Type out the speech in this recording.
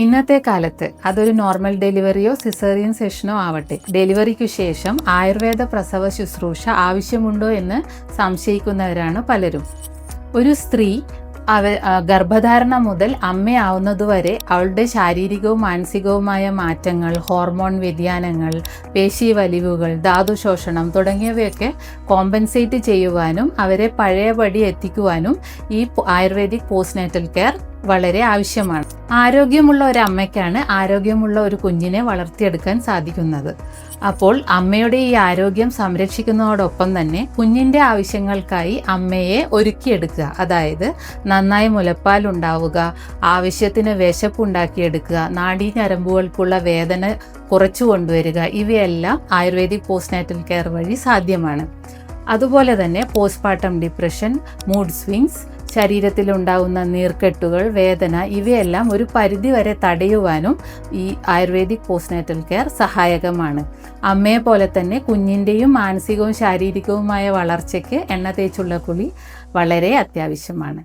ഇന്നത്തെ കാലത്ത് അതൊരു നോർമൽ ഡെലിവറിയോ സിസേറിയൻ സെഷനോ ആവട്ടെ, ഡെലിവറിക്കു ശേഷം ആയുർവേദ പ്രസവ ശുശ്രൂഷ ആവശ്യമുണ്ടോ എന്ന് സംശയിക്കുന്നവരാണ് പലരും. ഒരു സ്ത്രീ ഗർഭധാരണ മുതൽ അമ്മയാവുന്നതുവരെ അവളുടെ ശാരീരികവും മാനസികവുമായ മാറ്റങ്ങൾ, ഹോർമോൺ വ്യതിയാനങ്ങൾ, പേശി വലിവുകൾ, ധാതുശോഷണം തുടങ്ങിയവയൊക്കെ കോമ്പൻസേറ്റ് ചെയ്യുവാനും അവരെ പഴയപടി എത്തിക്കുവാനും ഈ ആയുർവേദിക് പോസ്റ്റ്നാറ്റൽ കെയർ വളരെ ആവശ്യമാണ്. ആരോഗ്യമുള്ള ഒരു അമ്മയ്ക്കാണ് ആരോഗ്യമുള്ള ഒരു കുഞ്ഞിനെ വളർത്തിയെടുക്കാൻ സാധിക്കുന്നത്. അപ്പോൾ അമ്മയുടെ ഈ ആരോഗ്യം സംരക്ഷിക്കുന്നതോടൊപ്പം തന്നെ കുഞ്ഞിൻ്റെ ആവശ്യങ്ങൾക്കായി അമ്മയെ ഒരുക്കിയെടുക്കുക, അതായത് നന്നായി മുലപ്പാൽ ഉണ്ടാവുക, ആവശ്യത്തിന് വിശപ്പുണ്ടാക്കിയെടുക്കുക, നാഡീഞരമ്പുകൾക്കുള്ള വേദന കുറച്ചു കൊണ്ടുവരിക, ഇവയെല്ലാം ആയുർവേദിക് പോസ്റ്റ്നാറ്റൽ കെയർ വഴി സാധ്യമാണ്. അതുപോലെ തന്നെ പോസ്റ്റ്പാർട്ടം ഡിപ്രഷൻ, മൂഡ് സ്വിങ്സ്, ശരീരത്തിലുണ്ടാകുന്ന നീർക്കെട്ടുകൾ, വേദന ഇവയെല്ലാം ഒരു പരിധിവരെ തടയുവാനും ഈ ആയുർവേദിക് പോസ്റ്റ്നാറ്റൽ കെയർ സഹായകമാണ്. അമ്മയെ പോലെ തന്നെ കുഞ്ഞിൻ്റെയും മാനസികവും ശാരീരികവുമായ വളർച്ചയ്ക്ക് എണ്ണ തേച്ചുള്ള കുളി വളരെ അത്യാവശ്യമാണ്.